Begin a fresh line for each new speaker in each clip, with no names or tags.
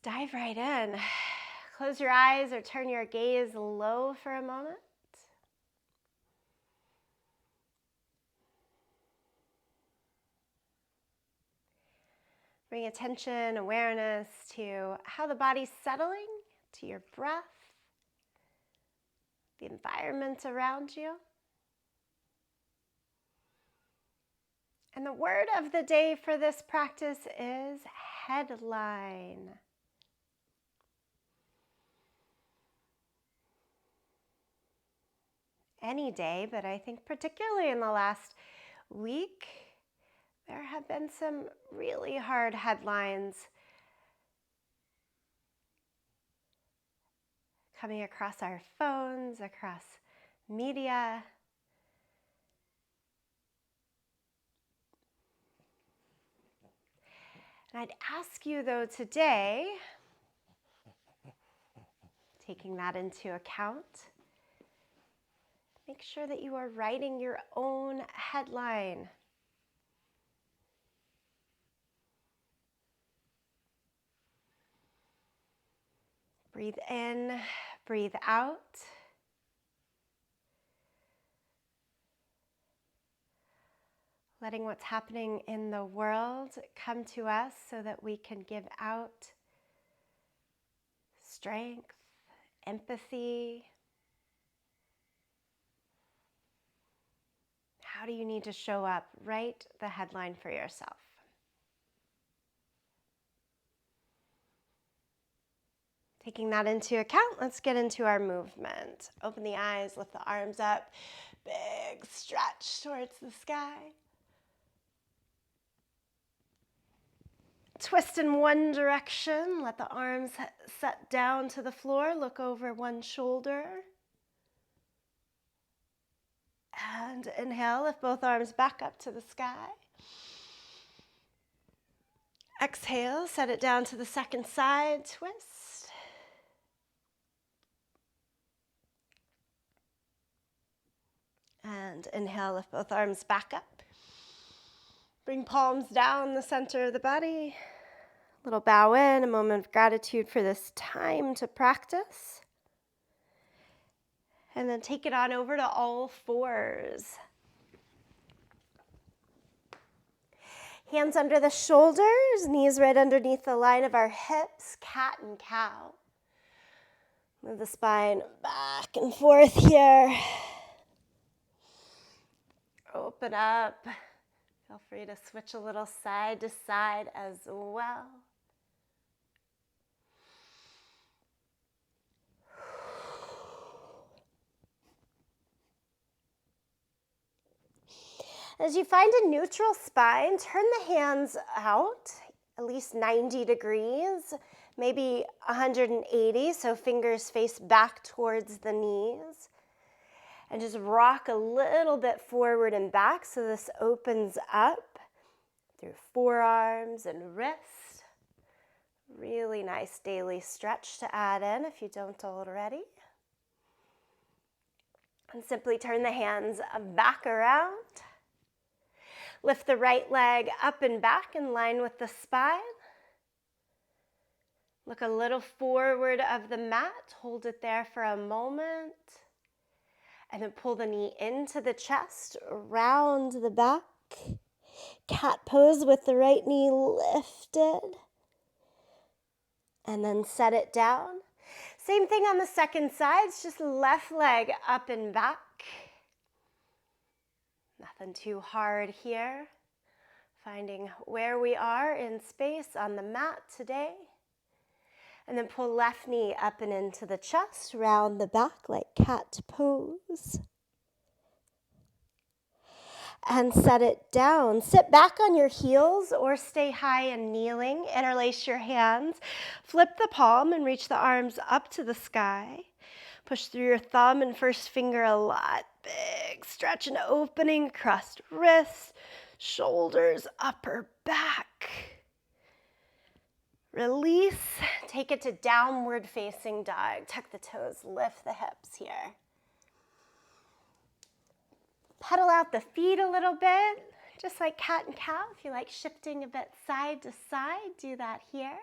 Dive right in. Close your eyes or turn your gaze low for a moment. Bring attention, awareness to how the body's settling, to your breath, the environment around you. And the word of the day for this practice is headline. Any day, but I think particularly in the last week, there have been some really hard headlines coming across our phones, across media. And I'd ask you though today, taking that into account, make sure that you are writing your own headline. Breathe in, breathe out. Letting what's happening in the world come to us so that we can give out strength, empathy. How do you need to show up? Write the headline for yourself. Taking that into account, let's get into our movement. Open the eyes, lift the arms up, big stretch towards the sky. Twist in one direction, let the arms set down to the floor, look over one shoulder. And inhale, lift both arms back up to the sky. Exhale, set it down to the second side, twist. And inhale, lift both arms back up. Bring palms down the center of the body. Little bow in, a moment of gratitude for this time to practice. And then take it on over to all fours. Hands under the shoulders, knees right underneath the line of our hips, cat and cow. Move the spine back and forth here. Open up. Feel free to switch a little side to side as well. As you find a neutral spine, turn the hands out at least 90 degrees, maybe 180, so fingers face back towards the knees. And just rock a little bit forward and back so this opens up through forearms and wrists. Really nice daily stretch to add in if you don't already. And simply turn the hands back around. Lift the right leg up and back in line with the spine. Look a little forward of the mat. Hold it there for a moment. And then pull the knee into the chest, round the back. Cat pose with the right knee lifted. And then set it down. Same thing on the second side. It's just left leg up and back. Nothing too hard here. Finding where we are in space on the mat today. And then pull left knee up and into the chest, round the back like cat pose. And set it down. Sit back on your heels or stay high and kneeling. Interlace your hands. Flip the palm and reach the arms up to the sky. Push through your thumb and first finger a lot. Big stretch and opening across wrists, shoulders, upper back. Release. Take it to downward facing dog. Tuck the toes, lift the hips here. Pedal out the feet a little bit, just like cat and cow. If you like shifting a bit side to side, do that here.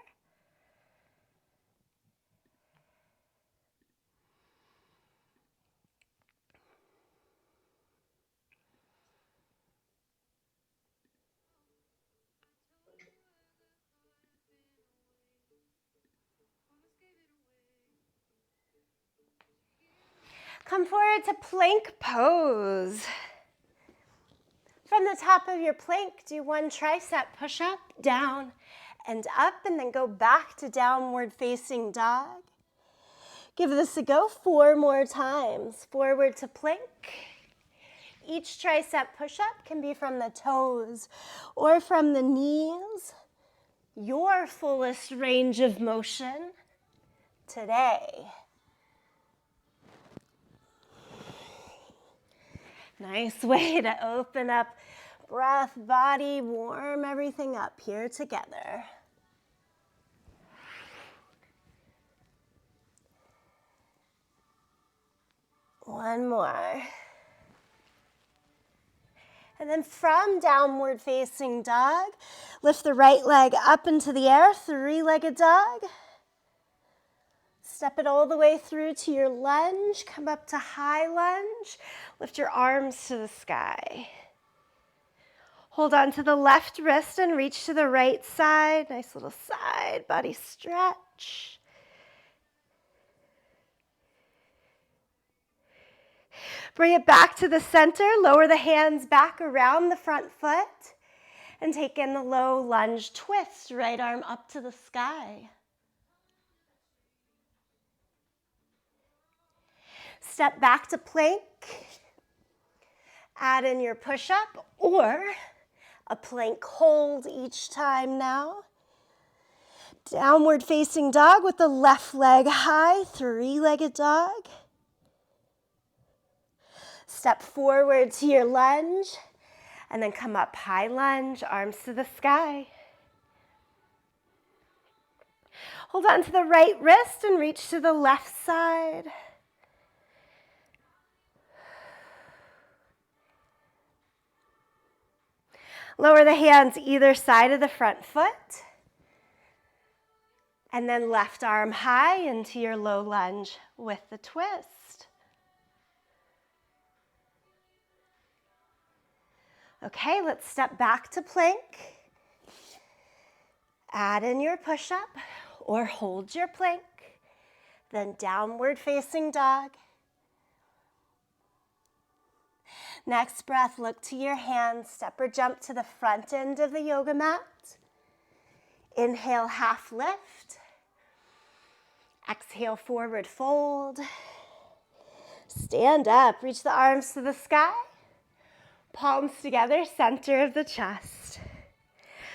Come forward to plank pose. From the top of your plank, do one tricep push-up, down and up, and then go back to downward facing dog. Give this a go 4 more times. Forward to plank. Each tricep push-up can be from the toes or from the knees. Your fullest range of motion today. Nice way to open up breath, body, warm everything up here together. One more. And then from downward facing dog, lift the right leg up into the air, 3-legged dog. Step it all the way through to your lunge. Come up to high lunge. Lift your arms to the sky. Hold on to the left wrist and reach to the right side. Nice little side body stretch. Bring it back to the center. Lower the hands back around the front foot. And take in the low lunge twist. Right arm up to the sky. Step back to plank. Add in your push-up or a plank hold each time now. Downward facing dog with the left leg high, 3-legged dog. Step forward to your lunge and then come up high lunge, arms to the sky. Hold on to the right wrist and reach to the left side. Lower the hands either side of the front foot. And then left arm high into your low lunge with the twist. Okay, let's step back to plank. Add in your push-up or hold your plank. Then downward facing dog. Next breath, look to your hands. Step or jump to the front end of the yoga mat. Inhale, half lift. Exhale, forward fold. Stand up, reach the arms to the sky. Palms together, center of the chest.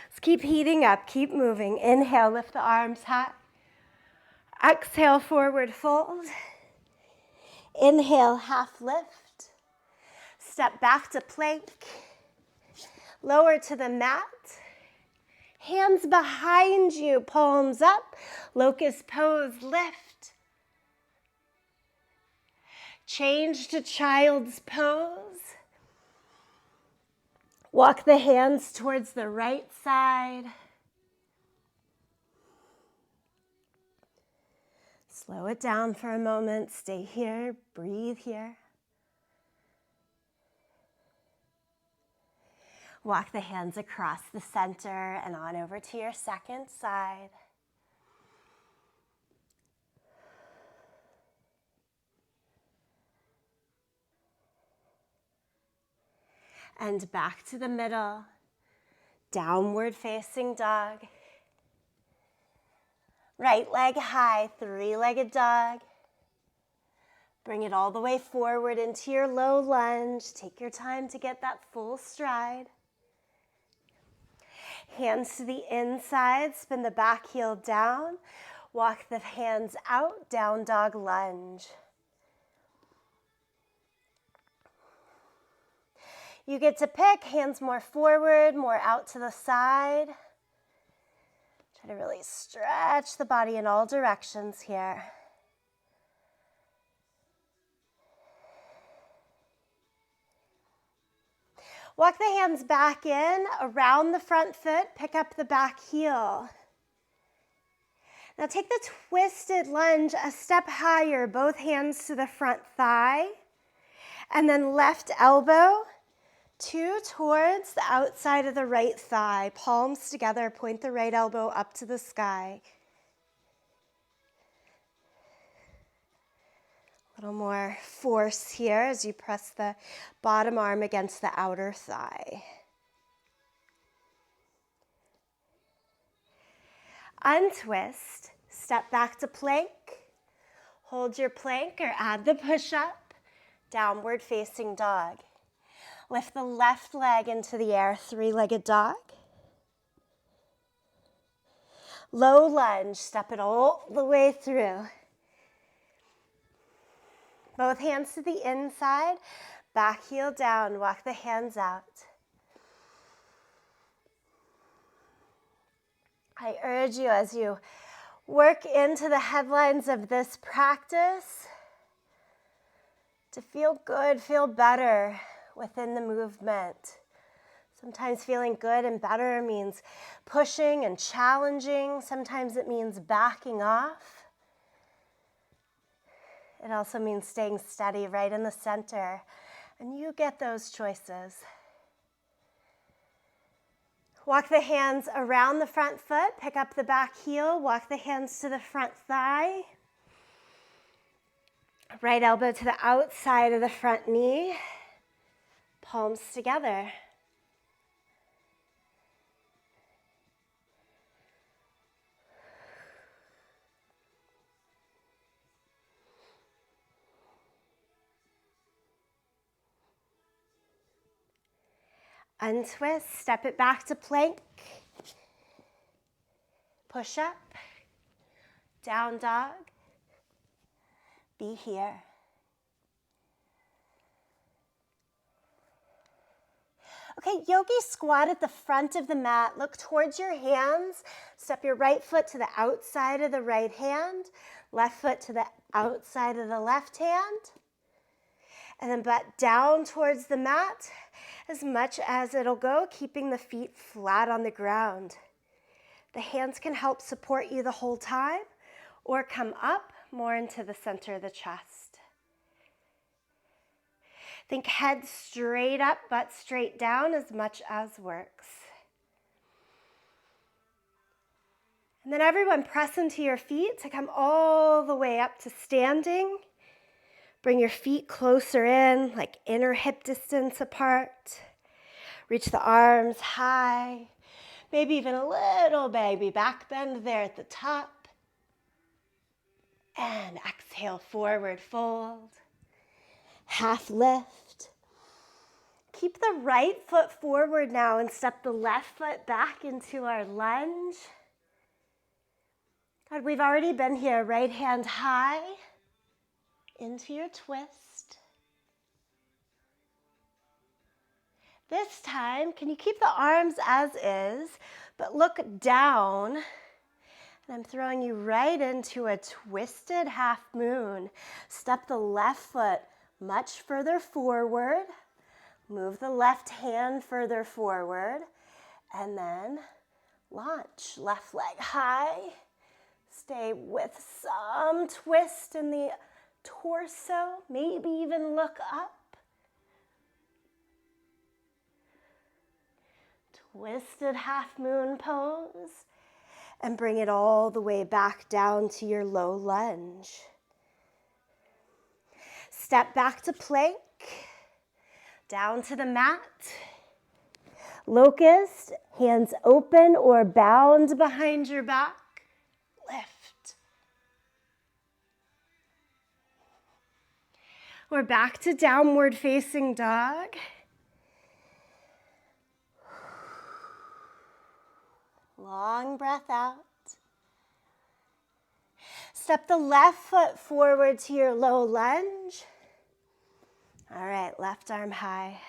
Let's keep heating up, keep moving. Inhale, lift the arms high. Exhale, forward fold. Inhale, half lift. Step back to plank. Lower to the mat. Hands behind you, palms up. Locust pose, lift. Change to child's pose. Walk the hands towards the right side. Slow it down for a moment. Stay here, breathe here. Walk the hands across the center and on over to your second side. And back to the middle, downward facing dog. Right leg high, 3-legged dog. Bring it all the way forward into your low lunge. Take your time to get that full stride. Hands to the inside, spin the back heel down. Walk the hands out, down dog lunge. You get to pick, hands more forward, more out to the side. Try to really stretch the body in all directions here. Walk the hands back in, around the front foot, pick up the back heel. Now take the twisted lunge a step higher, both hands to the front thigh, and then left elbow towards the outside of the right thigh. Palms together, point the right elbow up to the sky. A little more force here as you press the bottom arm against the outer thigh. Untwist, step back to plank. Hold your plank or add the push-up. Downward facing dog. Lift the left leg into the air, three-legged dog. Low lunge, step it all the way through. Both hands to the inside, back heel down, walk the hands out. I urge you as you work into the headlines of this practice to feel good, feel better within the movement. Sometimes feeling good and better means pushing and challenging. Sometimes it means backing off. It also means staying steady right in the center. And you get those choices. Walk the hands around the front foot. Pick up the back heel. Walk the hands to the front thigh. Right elbow to the outside of the front knee. Palms together. Untwist, step it back to plank. Push up, down dog, be here. Okay, yogi squat at the front of the mat. Look towards your hands. Step your right foot to the outside of the right hand, left foot to the outside of the left hand. And then butt down towards the mat as much as it'll go, keeping the feet flat on the ground. The hands can help support you the whole time or come up more into the center of the chest. Think head straight up, butt straight down as much as works. And then everyone press into your feet to come all the way up to standing. Bring your feet closer in, like inner hip distance apart. Reach the arms high. Maybe even a little baby back bend there at the top. And exhale, forward fold. Half lift. Keep the right foot forward now and step the left foot back into our lunge. Good, we've already been here. Right hand high into your twist. This time, can you keep the arms as is, but look down. And I'm throwing you right into a twisted half moon. Step the left foot much further forward. Move the left hand further forward. And then launch. Left leg high. Stay with some twist in the torso. Maybe even look up. Twisted half moon pose. And bring it all the way back down to your low lunge. Step back to plank, down to the mat. Locust, hands open or bound behind your back. Lift. We're back to downward facing dog. Long breath out. Step the left foot forward to your low lunge. All right, left arm high.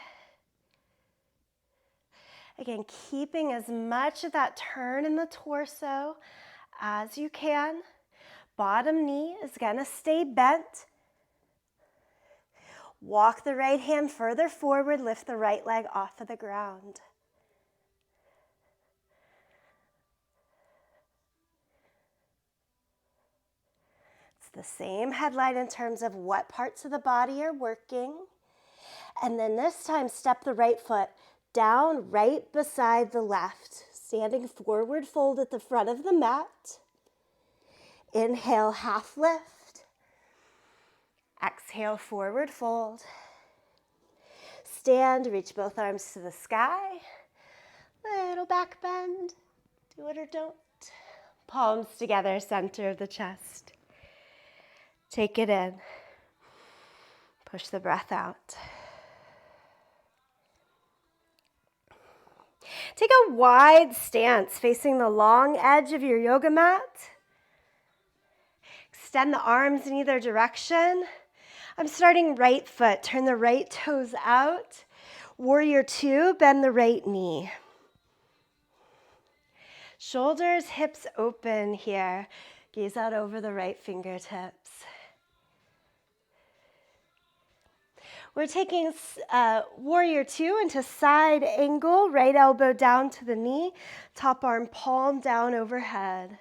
Again, keeping as much of that turn in the torso as you can. Bottom knee is gonna stay bent. Walk the right hand further forward, lift the right leg off of the ground. The same headline in terms of what parts of the body are working. And then this time, step the right foot down right beside the left, standing forward fold at the front of the mat. Inhale, half lift. Exhale, forward fold. Stand, reach both arms to the sky. Little back bend. Do it or don't. Palms together, center of the chest. Take it in. Push the breath out. Take a wide stance facing the long edge of your yoga mat. Extend the arms in either direction. I'm starting right foot. Turn the right toes out. Warrior two, bend the right knee. Shoulders, hips open here. Gaze out over the right fingertips. We're taking warrior two into side angle, right elbow down to the knee, top arm palm down overhead.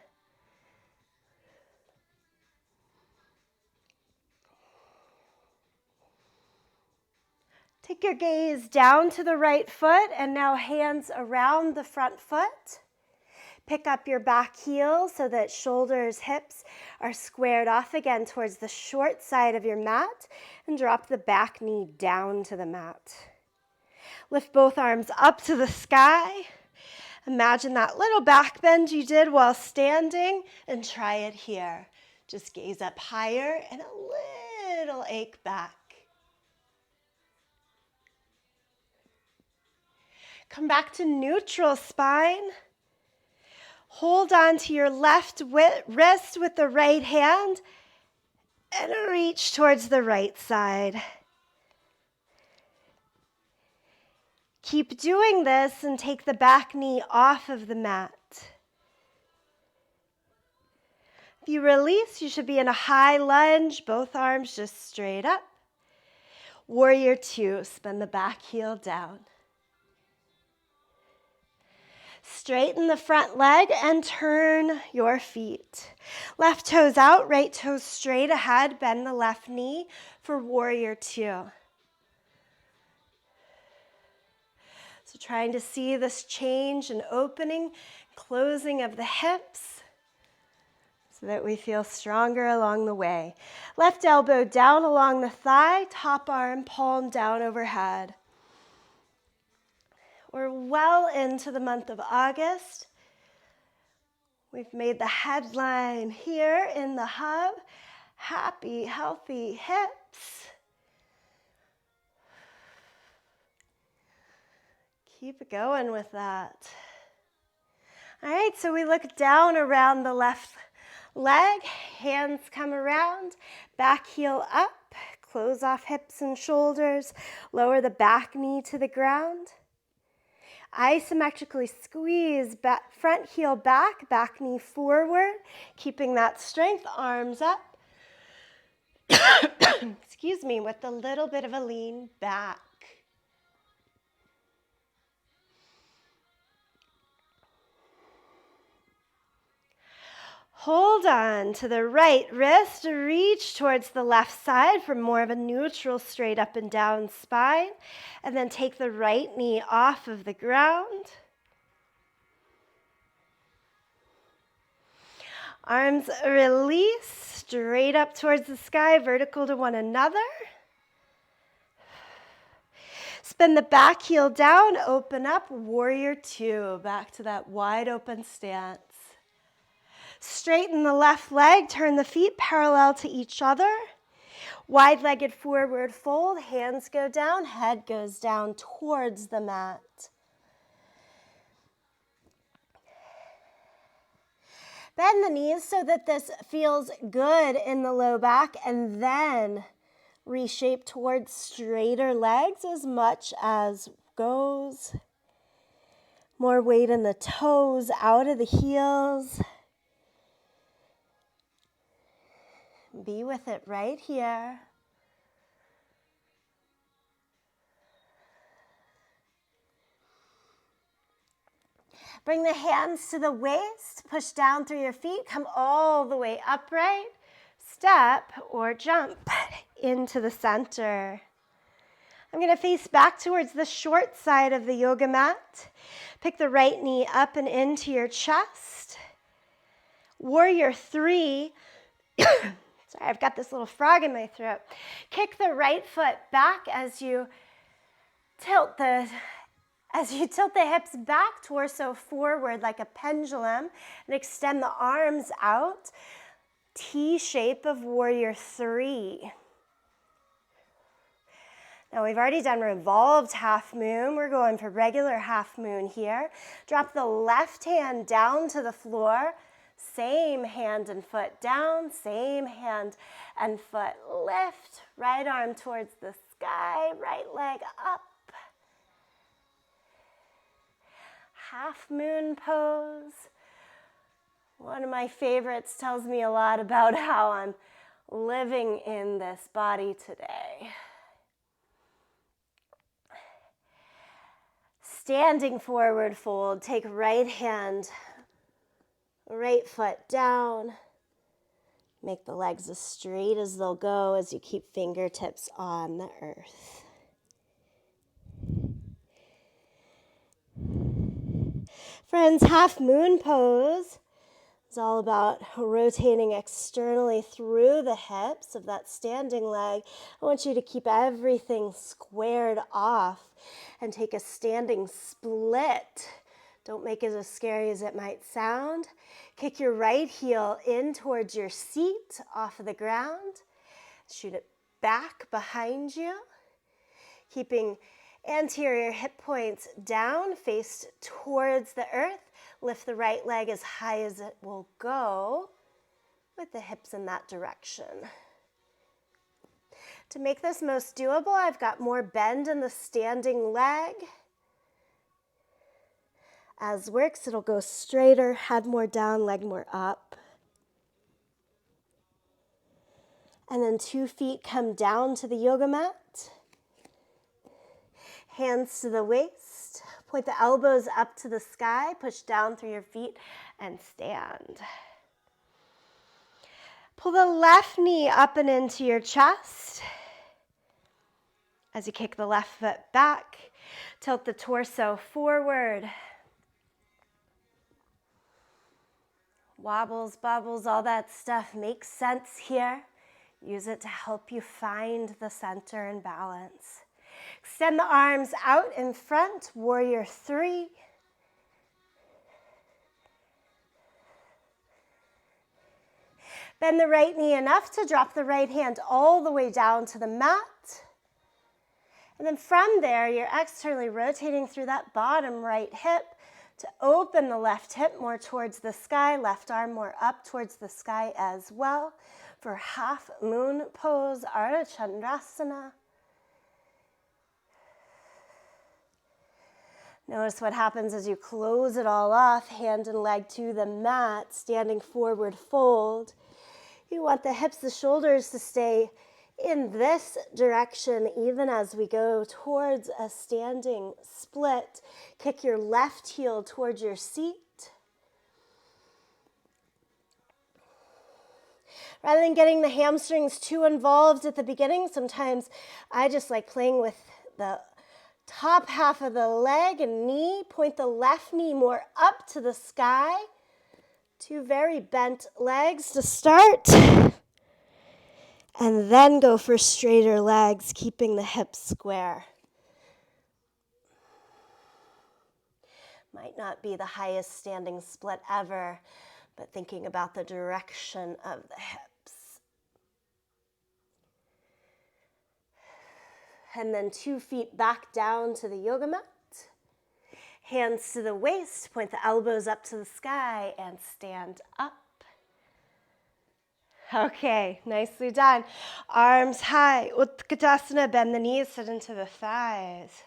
Take your gaze down to the right foot and now hands around the front foot. Pick up your back heel so that shoulders, hips are squared off again towards the short side of your mat and drop the back knee down to the mat. Lift both arms up to the sky. Imagine that little back bend you did while standing and try it here. Just gaze up higher and a little ache back. Come back to neutral spine. Hold on to your left wrist with the right hand and reach towards the right side. Keep doing this and take the back knee off of the mat. If you release, you should be in a high lunge, both arms just straight up. Warrior two, spin the back heel down. Straighten the front leg and turn your feet. Left toes out, right toes straight ahead. Bend the left knee for warrior two. So trying to see this change and opening, closing of the hips so that we feel stronger along the way. Left elbow down along the thigh, top arm palm down overhead. We're well into the month of August. We've made the headline here in the hub, happy, healthy hips. Keep going with that. All right, so we look down around the left leg, hands come around, back heel up, close off hips and shoulders, lower the back knee to the ground. Isometrically squeeze front heel back, back knee forward, keeping that strength, arms up. Excuse me, with a little bit of a lean back. Hold on to the right wrist, reach towards the left side for more of a neutral straight up and down spine, and then take the right knee off of the ground. Arms release, straight up towards the sky, vertical to one another. Spin the back heel down, open up, warrior two, back to that wide open stance. Straighten the left leg, turn the feet parallel to each other. Wide-legged forward fold, hands go down, head goes down towards the mat. Bend the knees so that this feels good in the low back, and then reshape towards straighter legs as much as goes. More weight in the toes, out of the heels. Be with it right here. Bring the hands to the waist, push down through your feet, come all the way upright, step or jump into the center. I'm going to face back towards the short side of the yoga mat. Pick the right knee up and into your chest. Warrior three. Sorry, I've got this little frog in my throat. Kick the right foot back as you tilt the hips back, torso forward like a pendulum, and extend the arms out. T shape of warrior 3. Now we've already done revolved half moon. We're going for regular half moon here. Drop the left hand down to the floor. Same hand and foot down, same hand and foot lift. Right arm towards the sky, right leg up. Half moon pose. One of my favorites, tells me a lot about how I'm living in this body today. Standing forward fold, take right hand, right foot down. Make the legs as straight as they'll go as you keep fingertips on the earth. Friends, half moon pose is all about rotating externally through the hips of that standing leg. I want you to keep everything squared off and take a standing split. Don't make it as scary as it might sound. Kick your right heel in towards your seat off of the ground. Shoot it back behind you. Keeping anterior hip points down, face towards the earth. Lift the right leg as high as it will go with the hips in that direction. To make this most doable, I've got more bend in the standing leg. As works, it'll go straighter, head more down, leg more up. And then 2 feet come down to the yoga mat. Hands to the waist. Point the elbows up to the sky. Push down through your feet and stand. Pull the left knee up and into your chest. As you kick the left foot back, tilt the torso forward. Wobbles, bobbles, all that stuff makes sense here. Use it to help you find the center and balance. Extend the arms out in front, warrior 3. Bend the right knee enough to drop the right hand all the way down to the mat. And then from there, you're externally rotating through that bottom right hip to open the left hip more towards the sky, left arm more up towards the sky as well. For half moon pose, Ardha Chandrasana. Notice what happens as you close it all off, hand and leg to the mat, standing forward fold. You want the hips, the shoulders to stay in this direction even as we go towards a standing split. Kick your left heel towards your seat. Rather than getting the hamstrings too involved at the beginning, sometimes I just like playing with the top half of the leg and knee. Point the left knee more up to the sky. 2 very bent legs to start. And then go for straighter legs, keeping the hips square. Might not be the highest standing split ever, but thinking about the direction of the hips. And then 2 feet back down to the yoga mat. Hands to the waist, point the elbows up to the sky and stand up. Okay, nicely done. Arms high, Utkatasana, bend the knees, sit into the thighs.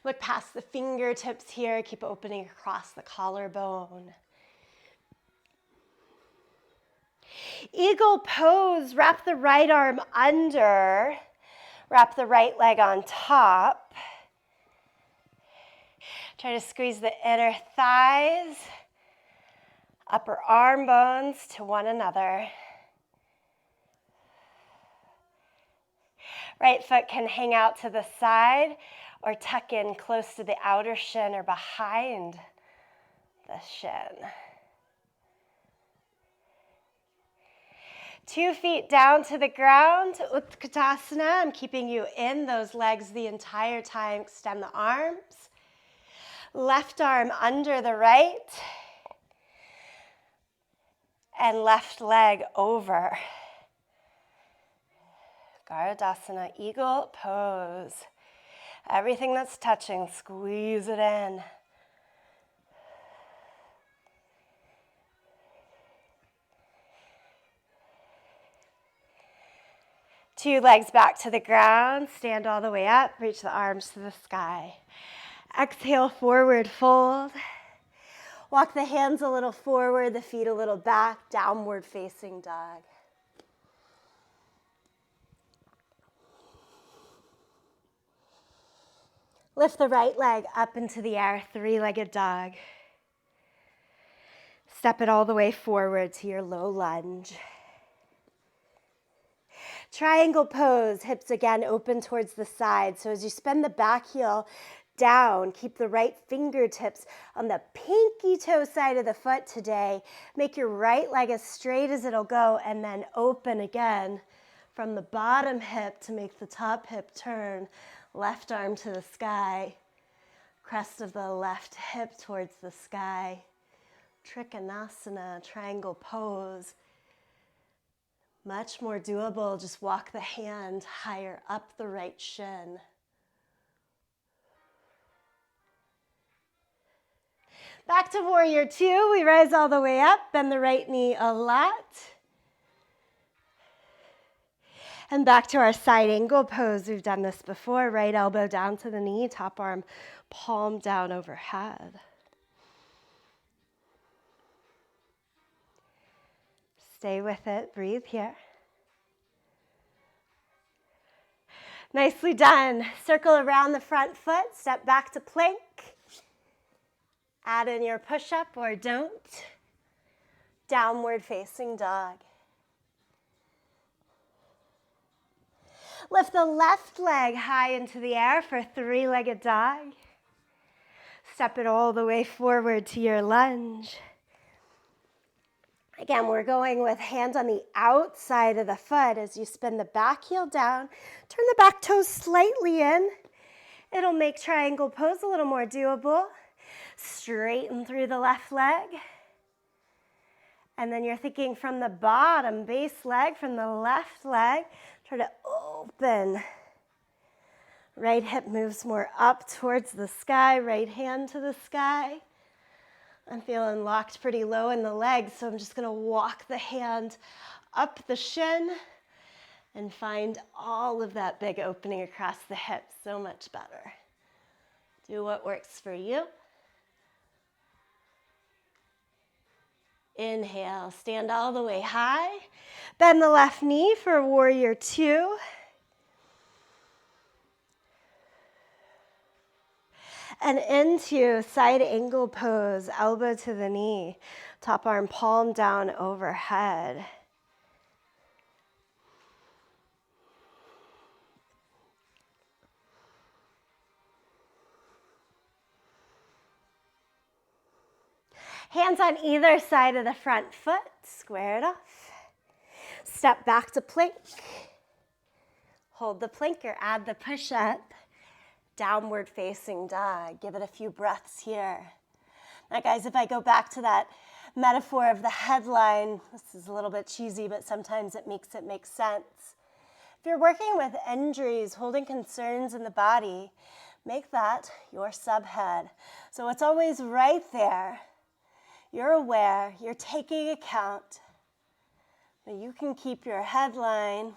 Look past the fingertips here, keep opening across the collarbone. Eagle pose, wrap the right arm under, wrap the right leg on top. Try to squeeze the inner thighs, upper arm bones to one another. Right foot can hang out to the side or tuck in close to the outer shin or behind the shin. 2 feet down to the ground, Utkatasana. I'm keeping you in those legs the entire time. Extend the arms. Left arm under the right. And left leg over. Garudasana, eagle pose. Everything that's touching, squeeze it in. Two legs back to the ground, stand all the way up, reach the arms to the sky. Exhale, forward fold. Walk the hands a little forward, the feet a little back, downward facing dog. Lift the right leg up into the air, three-legged dog. Step it all the way forward to your low lunge. Triangle pose, hips again open towards the side. So as you spin the back heel down, keep the right fingertips on the pinky toe side of the foot today. Make your right leg as straight as it'll go and then open again from the bottom hip to make the top hip turn. Left arm to the sky. Crest of the left hip towards the sky. Trikonasana, triangle pose. Much more doable, just walk the hand higher up the right shin. Back to warrior two, we rise all the way up, bend the right knee a lot. And back to our side angle pose, we've done this before, right elbow down to the knee, top arm palm down overhead. Stay with it, breathe here. Nicely done. Circle around the front foot, step back to plank. Add in your push-up or don't. Downward facing dog. Lift the left leg high into the air for three-legged dog. Step it all the way forward to your lunge. Again, we're going with hand on the outside of the foot as you spin the back heel down. Turn the back toes slightly in. It'll make triangle pose a little more doable. Straighten through the left leg. And then you're thinking from the bottom base leg, from the left leg, try to open. Right hip moves more up towards the sky, right hand to the sky. I'm feeling locked pretty low in the legs, so I'm just gonna walk the hand up the shin and find all of that big opening across the hips, so much better. Do what works for you. Inhale, stand all the way high. Bend the left knee for warrior two. And into side angle pose, elbow to the knee, top arm palm down overhead. Hands on either side of the front foot, square it off. Step back to plank. Hold the plank or add the push-up. Downward facing dog. Give it a few breaths here. Now guys, if I go back to that metaphor of the headline, this is a little bit cheesy, but sometimes it makes sense. If you're working with injuries, holding concerns in the body, make that your subhead. So it's always right there. You're aware, you're taking account, but you can keep your headline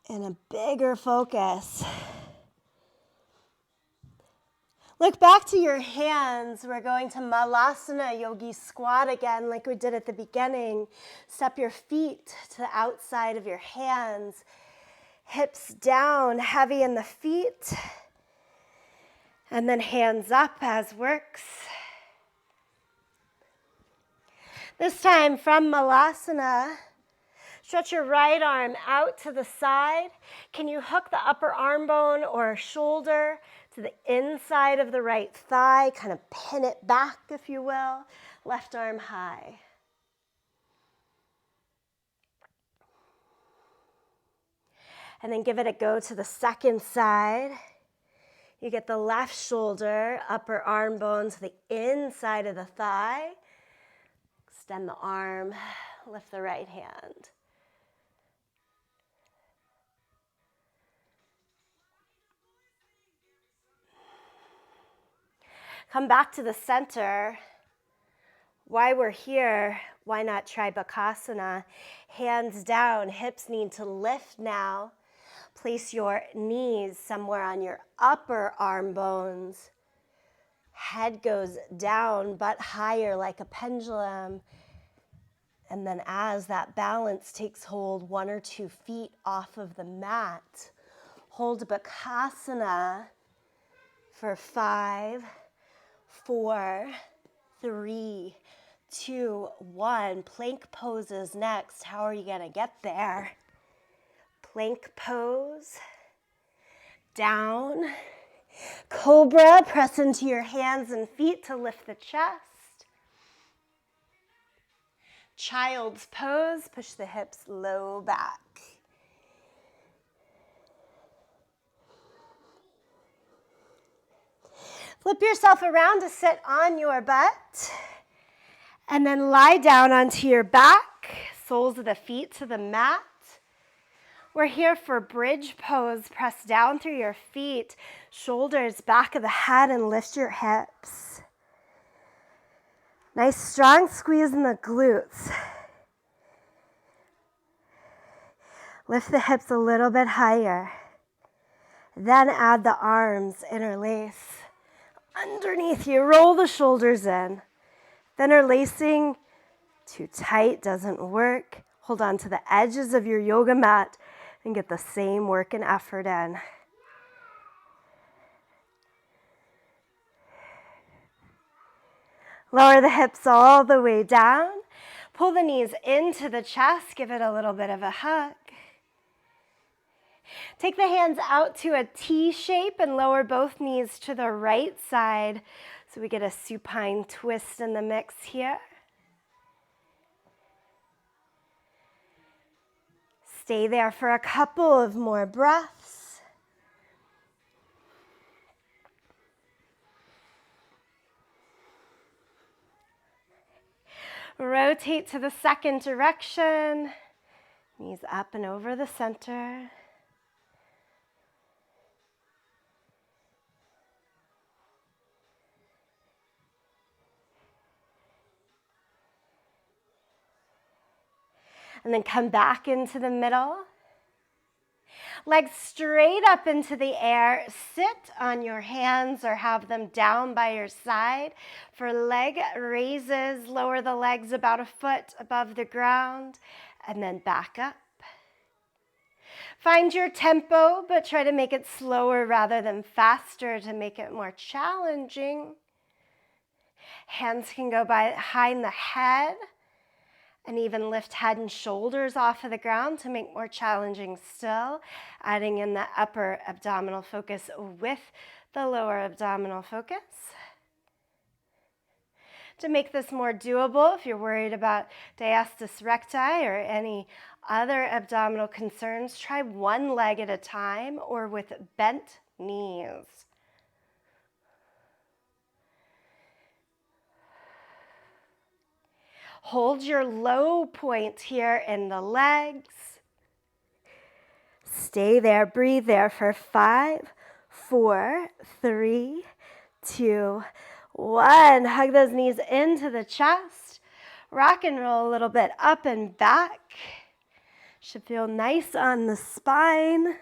in a bigger focus. Look back to your hands. We're going to Malasana, yogi squat again like we did at the beginning. Step your feet to the outside of your hands. Hips down, heavy in the feet. And then hands up as works. This time from Malasana, Stretch your right arm out to the side. Can you hook the upper arm bone or shoulder to the inside of the right thigh? Kind of pin it back, if you will. Left arm high. And then give it a go to the second side. You get the left shoulder, upper arm bone to the inside of the thigh. Extend the arm, lift the right hand. Come back to the center. While we're here, why not try Bakasana? Hands down, hips need to lift now. Place your knees somewhere on your upper arm bones. Head goes down, but higher like a pendulum. And then as that balance takes hold, 1 or 2 feet off of the mat, hold Bakasana for 5, 4, 3, 2, 1. Plank poses next. How are you going to get there? Plank pose, down, cobra, press into your hands and feet to lift the chest. Child's pose, push the hips low back. Flip yourself around to sit on your butt and then lie down onto your back, soles of the feet to the mat. We're here for bridge pose. Press down through your feet, shoulders, back of the head, and lift your hips. Nice strong squeeze in the glutes. Lift the hips a little bit higher. Then add the arms, interlace. Underneath you, roll the shoulders in. Then interlacing too tight doesn't work. Hold on to the edges of your yoga mat and get the same work and effort in. Lower the hips all the way down. Pull the knees into the chest. Give it a little bit of a hug. Take the hands out to a T shape and lower both knees to the right side so we get a supine twist in the mix here. Stay there for a couple of more breaths. Rotate to the second direction. Knees up and over the center. And then come back into the middle. Legs straight up into the air. Sit on your hands or have them down by your side. For leg raises, lower the legs about 1 foot above the ground and then back up. Find your tempo, but try to make it slower rather than faster to make it more challenging. Hands can go behind the head. And even lift head and shoulders off of the ground to make more challenging still, adding in the upper abdominal focus with the lower abdominal focus. To make this more doable, if you're worried about diastasis recti or any other abdominal concerns, try one leg at a time or with bent knees. Hold your low point here in the legs. Stay there, breathe there for 5, 4, 3, 2, 1. Hug those knees into the chest. Rock and roll a little bit up and back. Should feel nice on the spine.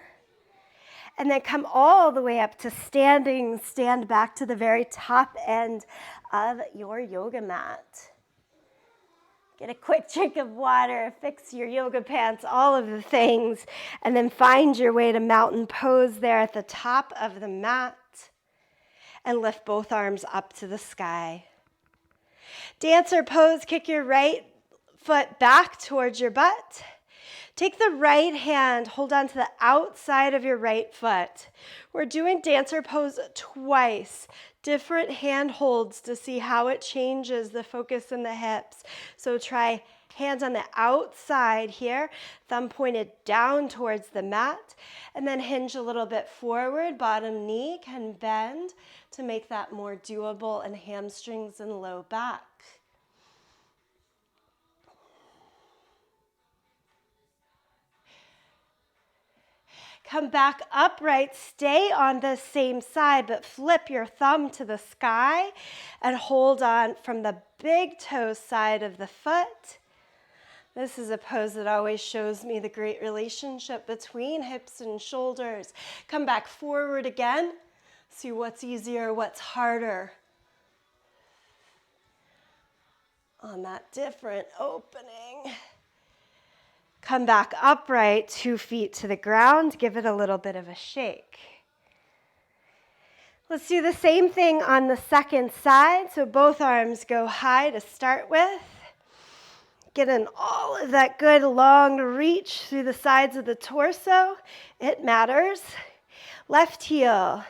And then come all the way up to standing. Stand back to the very top end of your yoga mat. Get a quick drink of water, fix your yoga pants, all of the things, and then find your way to mountain pose there at the top of the mat and lift both arms up to the sky. Dancer pose, kick your right foot back towards your butt. Take the right hand, hold on to the outside of your right foot. We're doing dancer pose twice. Different hand holds to see how it changes the focus in the hips. So try hands on the outside here, thumb pointed down towards the mat, and then hinge a little bit forward. Bottom knee can bend to make that more doable in hamstrings and low back. Come back upright, stay on the same side, but flip your thumb to the sky and hold on from the big toe side of the foot. This is a pose that always shows me the great relationship between hips and shoulders. Come back forward again. See what's easier, what's harder on that different opening. Come back upright, 2 feet to the ground. Give it a little bit of a shake. Let's do the same thing on the second side. So both arms go high to start with. Get in all of that good long reach through the sides of the torso. It matters. Left heel.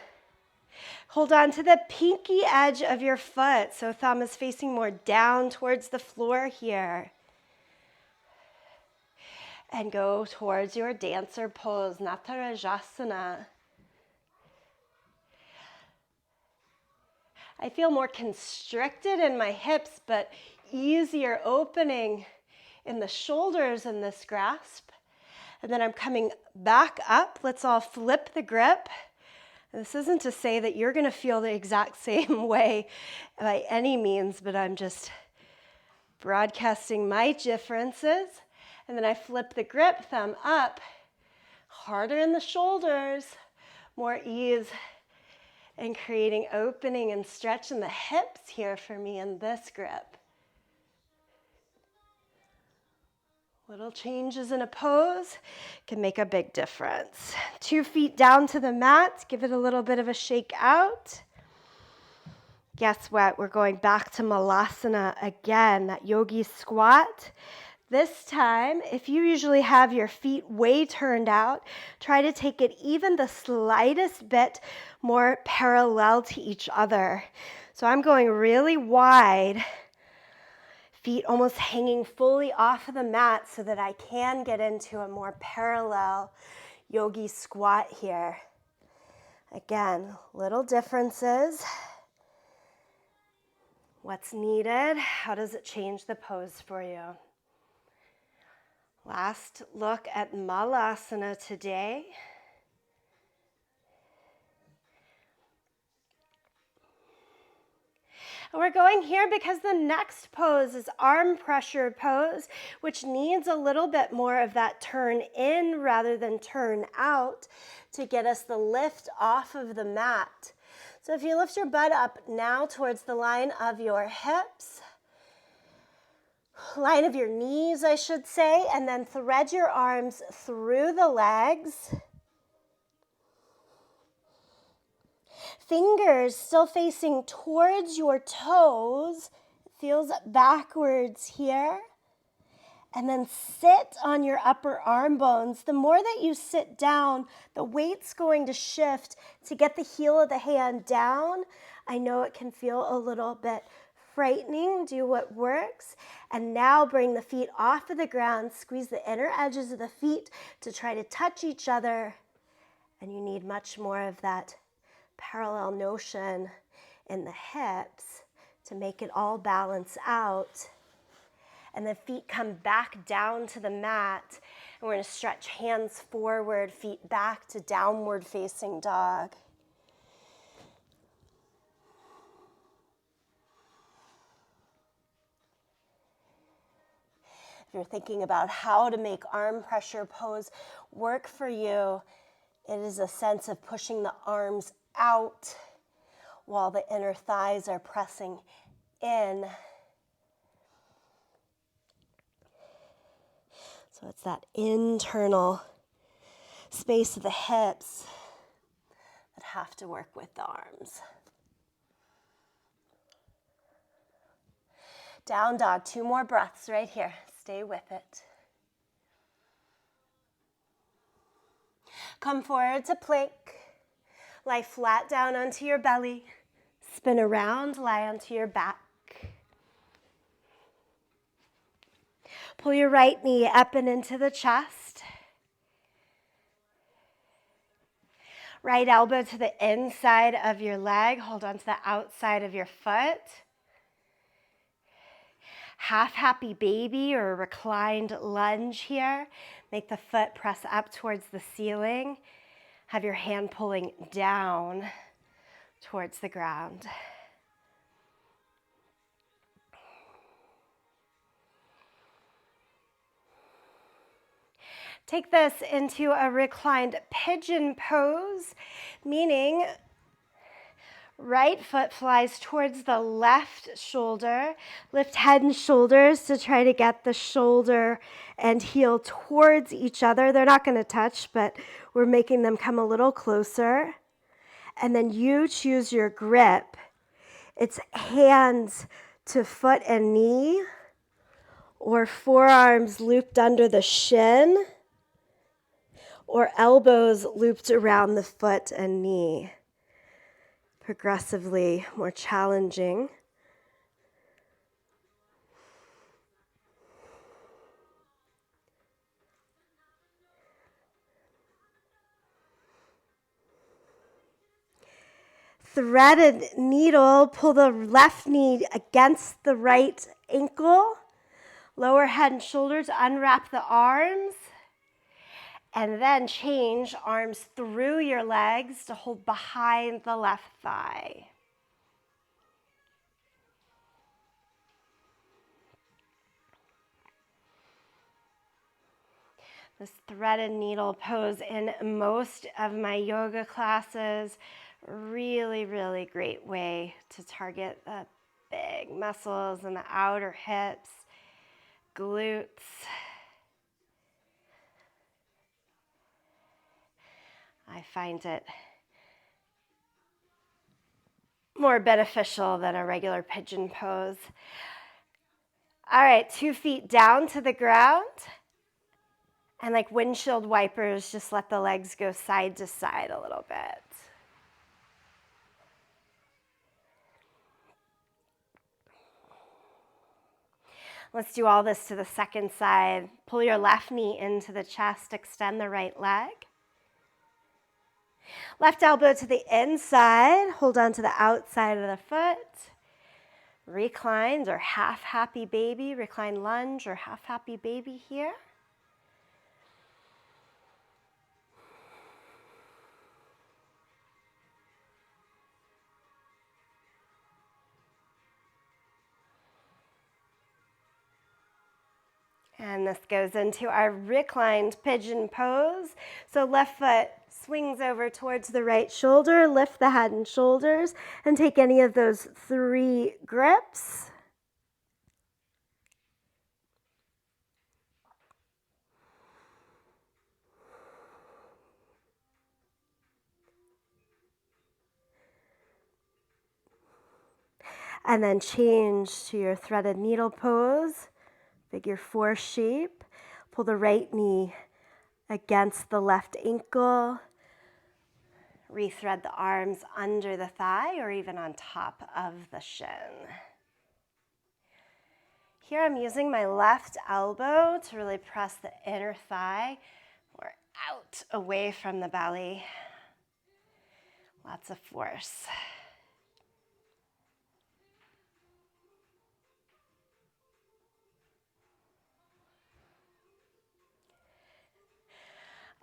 Hold on to the pinky edge of your foot. So thumb is facing more down towards the floor here. And go towards your dancer pose, Natarajasana. I feel more constricted in my hips, but easier opening in the shoulders in this grasp. And then I'm coming back up. Let's all flip the grip. This isn't to say that you're going to feel the exact same way by any means, but I'm just broadcasting my differences. And then I flip the grip, thumb up, harder in the shoulders, more ease and creating opening and stretch in the hips here for me in this grip. Little changes in a pose can make a big difference. 2 feet down to the mat, give it a little bit of a shake out. Guess what? We're going back to Malasana again, that yogi squat. This time, if you usually have your feet way turned out, try to take it even the slightest bit more parallel to each other. So I'm going really wide, feet almost hanging fully off of the mat so that I can get into a more parallel yogi squat here. Again, little differences. What's needed? How does it change the pose for you? Last look at Malasana today. And we're going here because the next pose is arm pressure pose, which needs a little bit more of that turn in rather than turn out to get us the lift off of the mat. So if you lift your butt up now towards the line of your hips, line of your knees, I should say, and then thread your arms through the legs. Fingers still facing towards your toes. It feels backwards here. And then sit on your upper arm bones. The more that you sit down, the weight's going to shift to get the heel of the hand down. I know it can feel a little bit frightening. Do what works. And now bring the feet off of the ground. Squeeze the inner edges of the feet to try to touch each other. And you need much more of that parallel notion in the hips to make it all balance out. And the feet come back down to the mat. And we're going to stretch hands forward, feet back to downward facing dog. If you're thinking about how to make arm pressure pose work for you, it is a sense of pushing the arms out while the inner thighs are pressing in. So it's that internal space of the hips that have to work with the arms. Down dog, 2 more breaths right here. Stay with it. Come forward to plank. Lie flat down onto your belly. Spin around, lie onto your back. Pull your right knee up and into the chest. Right elbow to the inside of your leg. Hold on to the outside of your foot. Half happy baby or reclined lunge here. Make the foot press up towards the ceiling. Have your hand pulling down towards the ground. Take this into a reclined pigeon pose, meaning right foot flies towards the left shoulder. Lift head and shoulders to try to get the shoulder and heel towards each other. They're not going to touch, but we're making them come a little closer. And then you choose your grip. It's hands to foot and knee, or forearms looped under the shin, or elbows looped around the foot and knee. Progressively more challenging. Threaded needle, pull the left knee against the right ankle. Lower head and shoulders, unwrap the arms. And then change arms through your legs to hold behind the left thigh. This threaded needle pose in most of my yoga classes, really, really great way to target the big muscles in the outer hips, glutes. I find it more beneficial than a regular pigeon pose. All right, 2 feet down to the ground. And like windshield wipers, just let the legs go side to side a little bit. Let's do all this to the second side. Pull your left knee into the chest, extend the right leg. Left elbow to the inside, hold on to the outside of the foot. Reclined or half happy baby, recline lunge or half happy baby here. And this goes into our reclined pigeon pose. So left foot swings over towards the right shoulder, lift the head and shoulders, and take any of those 3 grips. And then change to your threaded needle pose. Figure 4 shape. Pull the right knee against the left ankle. Rethread the arms under the thigh or even on top of the shin. Here I'm using my left elbow to really press the inner thigh or out away from the belly. Lots of force.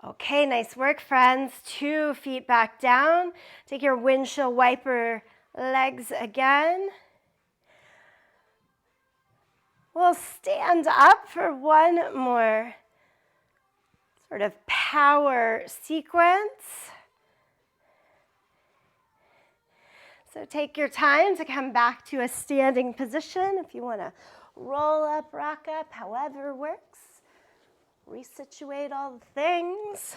Okay, nice work, friends. 2 feet back down. Take your windshield wiper legs again. We'll stand up for one more sort of power sequence. So take your time to come back to a standing position. If you want to roll up, rock up, however works. Resituate all the things.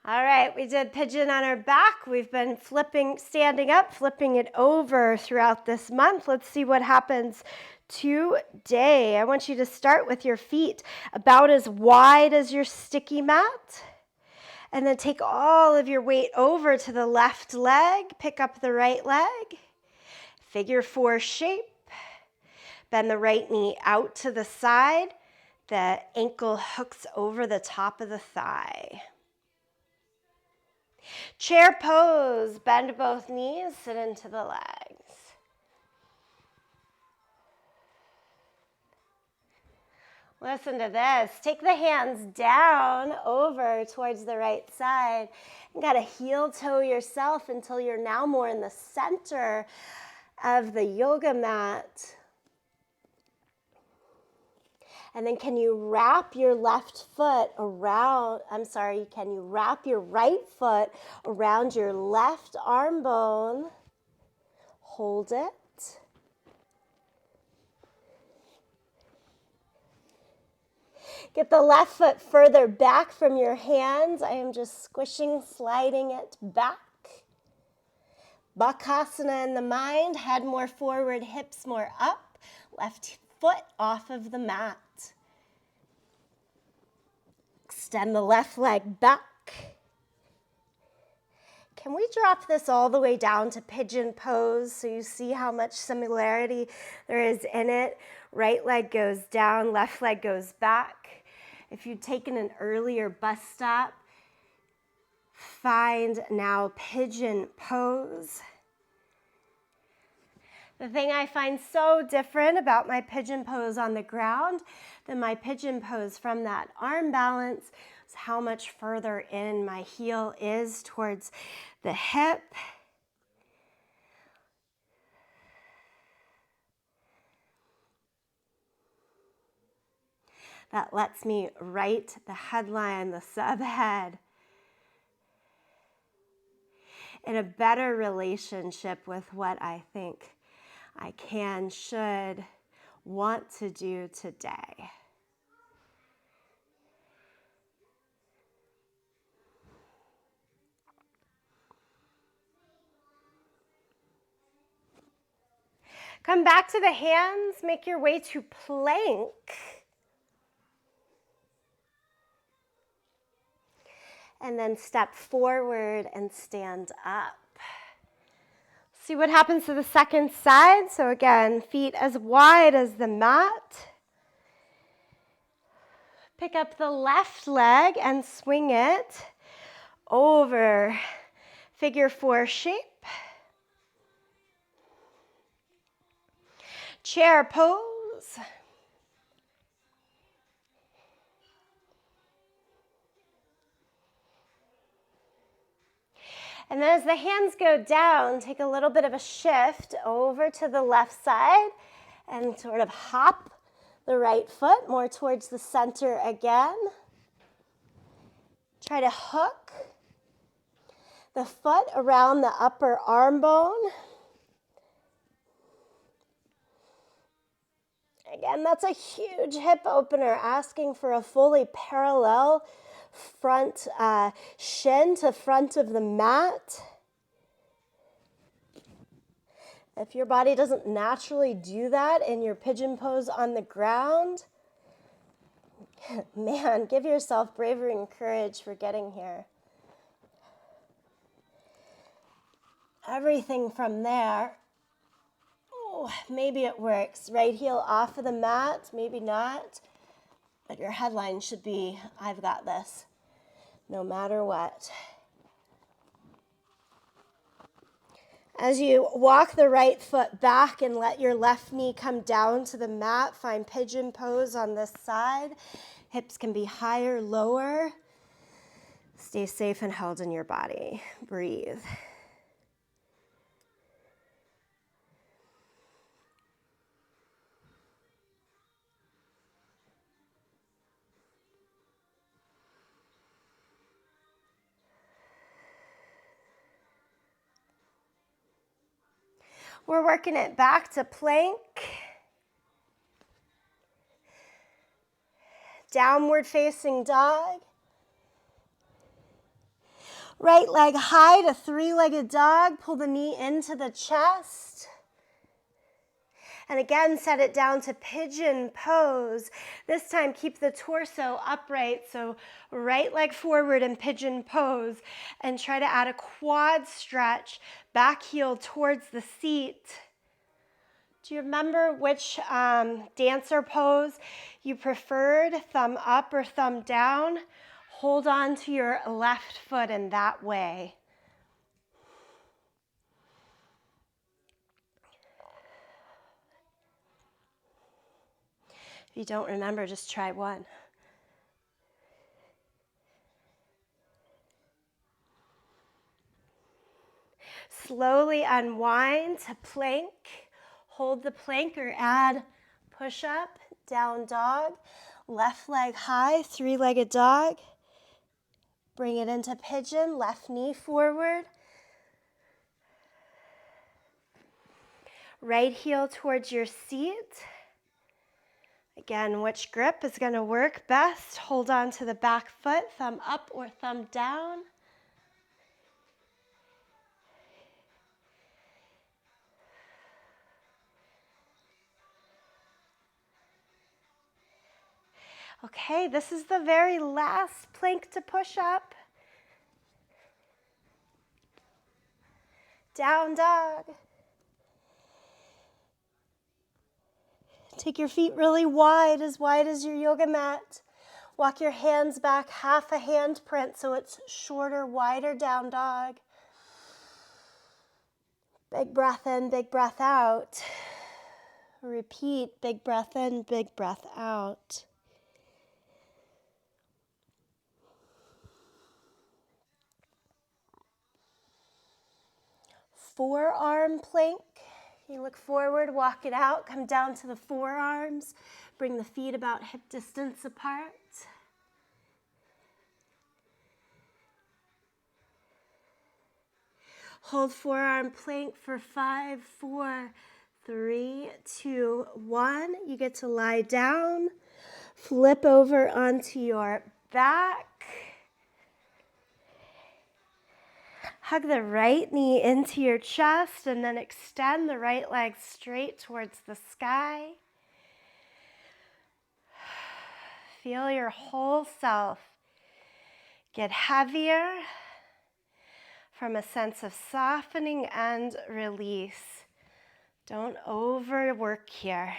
All right, we did pigeon on our back. We've been standing up, flipping it over throughout this month. Let's see what happens Today, I want you to start with your feet about as wide as your sticky mat. And then take all of your weight over to the left leg. Pick up the right leg. Figure 4 shape. Bend the right knee out to the side. The ankle hooks over the top of the thigh. Chair pose. Bend both knees. Sit into the legs. Listen to this. Take the hands down over towards the right side. You gotta heel toe yourself until you're now more in the center of the yoga mat. And then can you wrap your left foot around, can you wrap your right foot around your left arm bone? Hold it. Get the left foot further back from your hands. I am just squishing, sliding it back. Bakasana in the mind, head more forward, hips more up, left foot off of the mat. Extend the left leg back. Can we drop this all the way down to pigeon pose so you see how much similarity there is in it? Right leg goes down, left leg goes back. If you'd taken an earlier bus stop, find now pigeon pose. The thing I find so different about my pigeon pose on the ground than my pigeon pose from that arm balance is how much further in my heel is towards the hip. That lets me write the headline, the subhead, in a better relationship with what I think I can, should, want to do today. Come back to the hands, make your way to plank. And then step forward and stand up. See what happens to the second side. So again, feet as wide as the mat. Pick up the left leg and swing it over figure 4 shape. Chair pose. And then as the hands go down, take a little bit of a shift over to the left side and sort of hop the right foot more towards the center again. Try to hook the foot around the upper arm bone. Again, that's a huge hip opener, asking for a fully parallel front shin to front of the mat. If your body doesn't naturally do that in your pigeon pose on the ground, man, give yourself bravery and courage for getting here. Everything from there, maybe it works. Right heel off of the mat, maybe not. But your headline should be, I've got this, no matter what. As you walk the right foot back and let your left knee come down to the mat, find pigeon pose on this side. Hips can be higher, lower. Stay safe and held in your body. Breathe. We're working it back to plank. Downward facing dog. Right leg high to 3-legged dog. Pull the knee into the chest. And again, set it down to pigeon pose. This time, keep the torso upright, so right leg forward in pigeon pose, and try to add a quad stretch, back heel towards the seat. Do you remember which dancer pose you preferred, thumb up or thumb down? Hold on to your left foot in that way. If you don't remember, just try one. Slowly unwind to plank. Hold the plank or add push-up, down dog, left leg high, three-legged dog. Bring it into pigeon, left knee forward. Right heel towards your seat. Again, which grip is going to work best? Hold on to the back foot, thumb up or thumb down. Okay, this is the very last plank to push up. Down dog. Take your feet really wide as your yoga mat. Walk your hands back half a hand print so it's shorter, wider down dog. Big breath in, big breath out. Repeat, big breath in, big breath out. Forearm plank. You look forward, walk it out, come down to the forearms. Bring the feet about hip distance apart. Hold forearm plank for 5, 4, 3, 2, 1. You get to lie down. Flip over onto your back. Hug the right knee into your chest and then extend the right leg straight towards the sky. Feel your whole self get heavier from a sense of softening and release. Don't overwork here.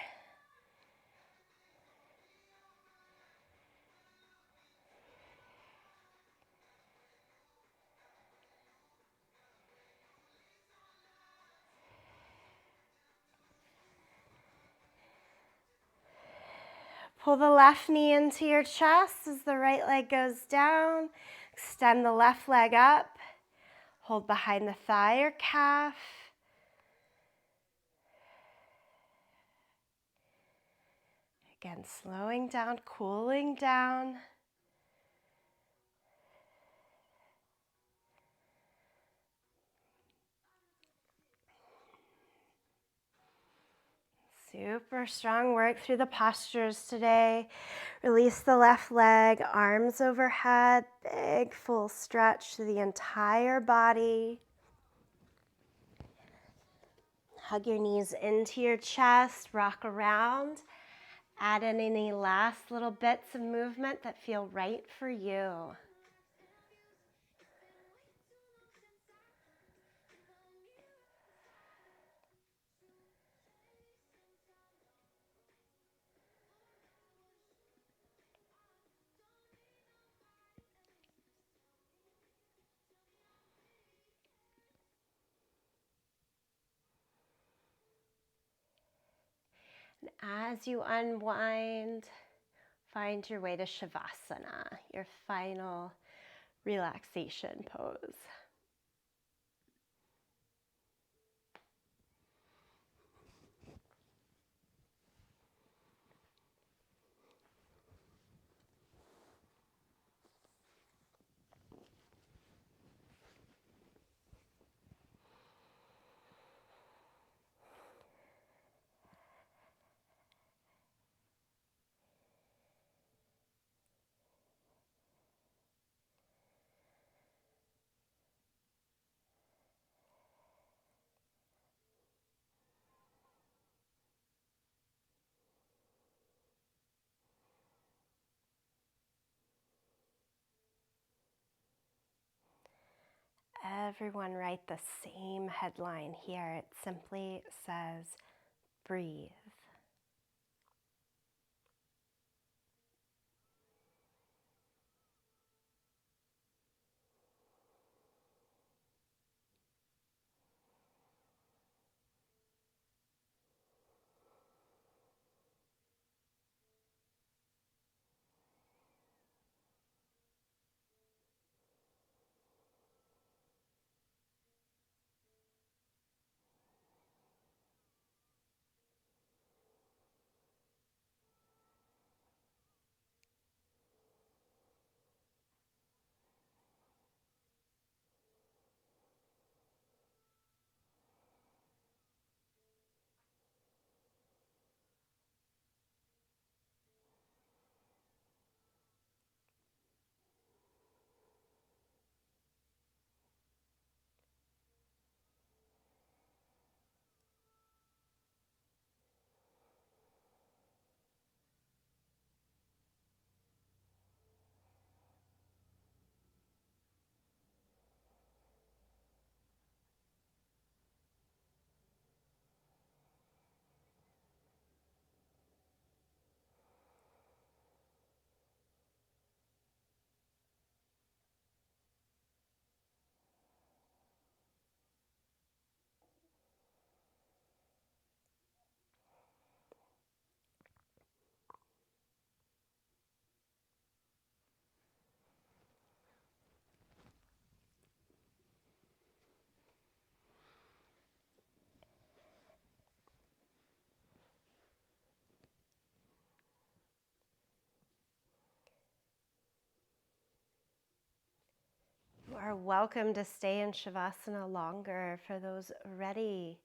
Pull the left knee into your chest as the right leg goes down. Extend the left leg up. Hold behind the thigh or calf. Again, slowing down, cooling down. Super strong work through the postures today. Release the left leg, arms overhead, big full stretch through the entire body. Hug your knees into your chest, rock around. Add in any last little bits of movement that feel right for you. And as you unwind, find your way to Shavasana, your final relaxation pose. everyone write the same headline here. It simply says, breathe. You are welcome to stay in Shavasana longer. For those ready,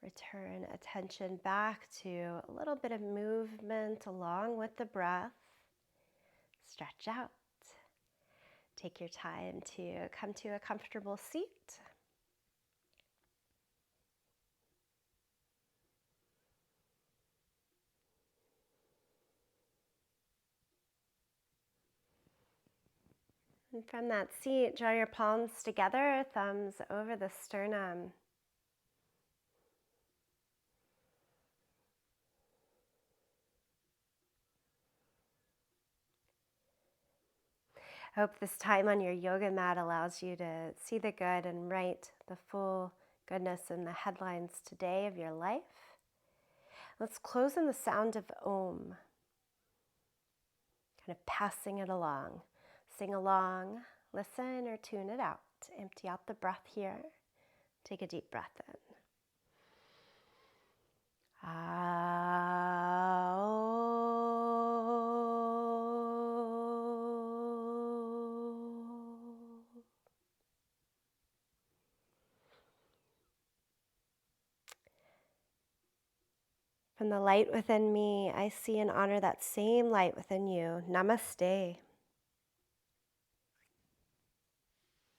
return attention back to a little bit of movement along with the breath. Stretch out. Take your time to come to a comfortable seat. And from that seat, draw your palms together, thumbs over the sternum. I hope this time on your yoga mat allows you to see the good and write the full goodness in the headlines today of your life. Let's close in the sound of Om, kind of passing it along. Sing along, listen, or tune it out. Empty out the breath here. Take a deep breath in. From the light within me, I see and honor that same light within you. Namaste.